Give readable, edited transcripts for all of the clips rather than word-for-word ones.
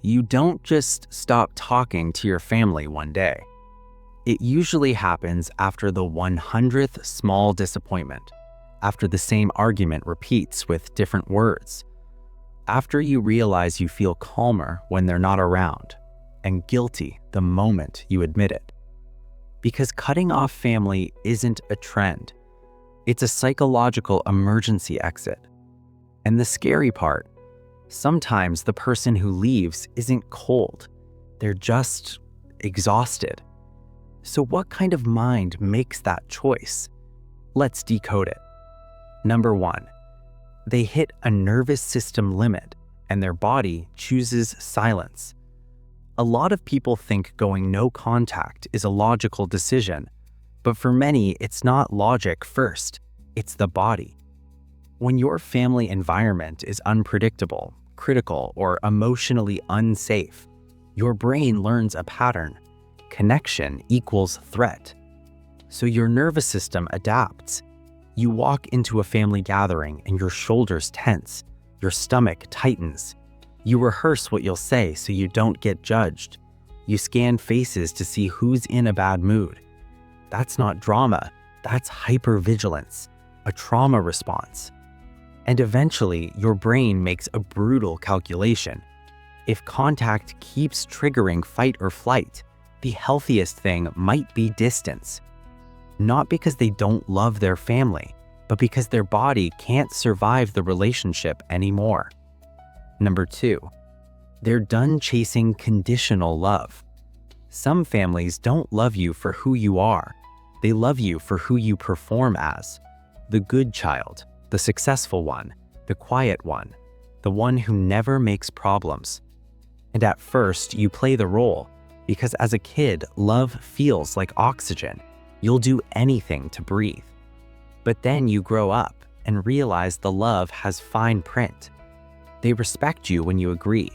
You don't just stop talking to your family one day. It usually happens after the 100th small disappointment, after the same argument repeats with different words, after you realize you feel calmer when they're not around, and guilty the moment you admit it. Because cutting off family isn't a trend. It's a psychological emergency exit. And the scary part, sometimes the person who leaves isn't cold. They're just exhausted. So what kind of mind makes that choice? Let's decode it. Number 1, they hit a nervous system limit and their body chooses silence. A lot of people think going no contact is a logical decision, but for many, it's not logic first, it's the body. When your family environment is unpredictable, critical, or emotionally unsafe, your brain learns a pattern. Connection equals threat. So your nervous system adapts. You walk into a family gathering and your shoulders tense, your stomach tightens. You rehearse what you'll say so you don't get judged. You scan faces to see who's in a bad mood. That's not drama, that's hypervigilance, a trauma response. And eventually, your brain makes a brutal calculation. If contact keeps triggering fight or flight, the healthiest thing might be distance. Not because they don't love their family, but because their body can't survive the relationship anymore. Number 2, they're done chasing conditional love. Some families don't love you for who you are. They love you for who you perform as. The good child, the successful one, the quiet one, the one who never makes problems. And at first, you play the role, because as a kid, love feels like oxygen. You'll do anything to breathe. But then you grow up and realize the love has fine print. They respect you when you agree.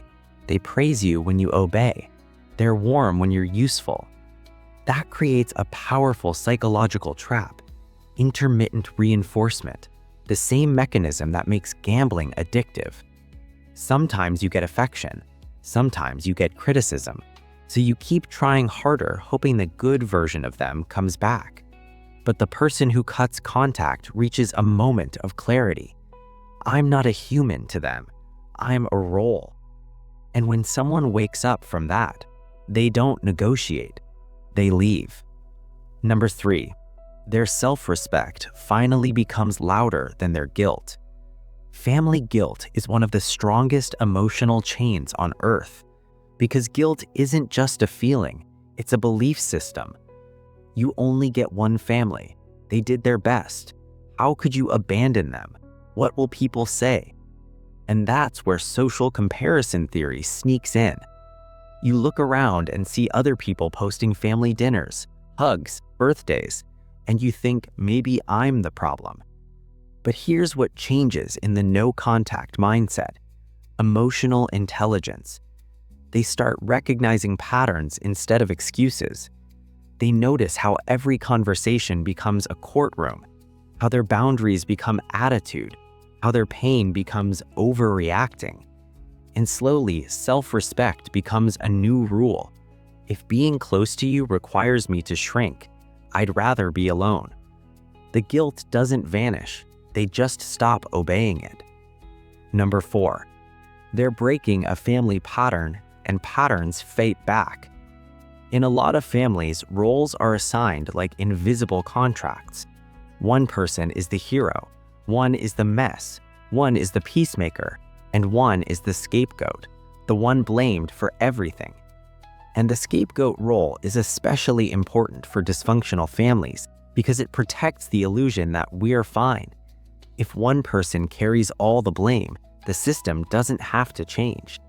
They praise you when you obey. They're warm when you're useful. That creates a powerful psychological trap. Intermittent reinforcement, the same mechanism that makes gambling addictive. Sometimes you get affection. Sometimes you get criticism. So you keep trying harder, hoping the good version of them comes back. But the person who cuts contact reaches a moment of clarity. I'm not a human to them. I'm a role. And when someone wakes up from that, they don't negotiate. They leave. Number 3, their self-respect finally becomes louder than their guilt. Family guilt is one of the strongest emotional chains on earth. Because guilt isn't just a feeling, it's a belief system. You only get one family. They did their best. How could you abandon them? What will people say? And that's where social comparison theory sneaks in. You look around and see other people posting family dinners, hugs, birthdays, and you think maybe I'm the problem. But here's what changes in the no-contact mindset: emotional intelligence. They start recognizing patterns instead of excuses. They notice how every conversation becomes a courtroom, how their boundaries become attitude, how their pain becomes overreacting. And slowly, self-respect becomes a new rule. If being close to you requires me to shrink, I'd rather be alone. The guilt doesn't vanish, they just stop obeying it. Number 4, they're breaking a family pattern, and patterns fight back. In a lot of families, roles are assigned like invisible contracts. One person is the hero, one is the mess, one is the peacemaker, and one is the scapegoat, the one blamed for everything. And the scapegoat role is especially important for dysfunctional families because it protects the illusion that we're fine. If one person carries all the blame, the system doesn't have to change.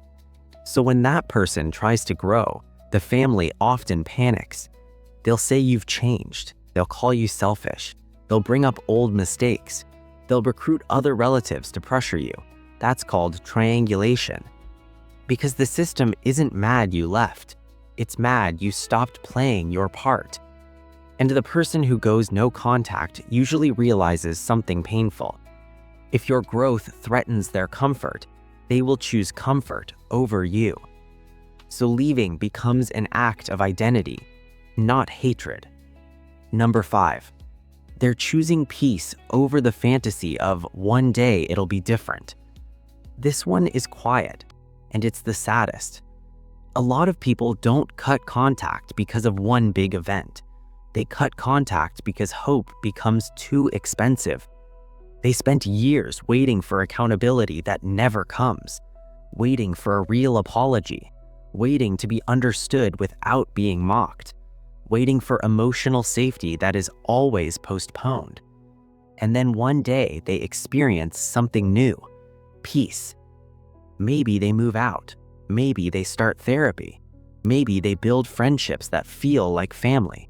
So when that person tries to grow, the family often panics. They'll say you've changed. They'll call you selfish. They'll bring up old mistakes. They'll recruit other relatives to pressure you. That's called triangulation. Because the system isn't mad you left. It's mad you stopped playing your part. And the person who goes no contact usually realizes something painful. If your growth threatens their comfort, they will choose comfort over you. So leaving becomes an act of identity, not hatred. Number 5. They're choosing peace over the fantasy of one day it'll be different. This one is quiet, and it's the saddest. A lot of people don't cut contact because of one big event. They cut contact because hope becomes too expensive. They spent years waiting for accountability that never comes, waiting for a real apology, waiting to be understood without being mocked, waiting for emotional safety that is always postponed. And then one day they experience something new, peace. Maybe they move out. Maybe they start therapy. Maybe they build friendships that feel like family.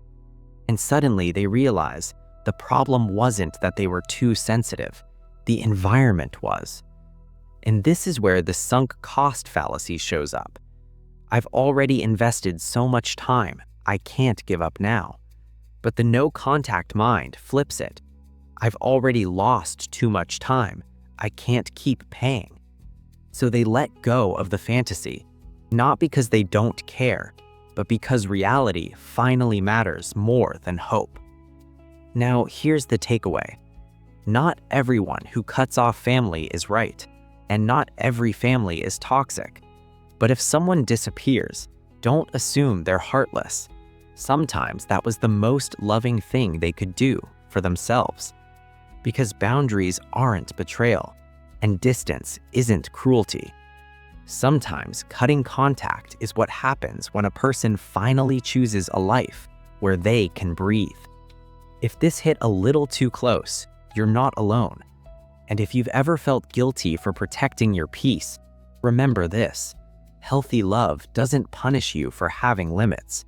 And suddenly they realize the problem wasn't that they were too sensitive. The environment was. And this is where the sunk cost fallacy shows up. I've already invested so much time, I can't give up now. But the no contact mind flips it. I've already lost too much time, I can't keep paying. So they let go of the fantasy, not because they don't care, but because reality finally matters more than hope. Now, here's the takeaway. Not everyone who cuts off family is right, and not every family is toxic. But if someone disappears, don't assume they're heartless. Sometimes that was the most loving thing they could do for themselves. Because boundaries aren't betrayal, and distance isn't cruelty. Sometimes cutting contact is what happens when a person finally chooses a life where they can breathe. If this hit a little too close, you're not alone. And if you've ever felt guilty for protecting your peace, remember this: healthy love doesn't punish you for having limits.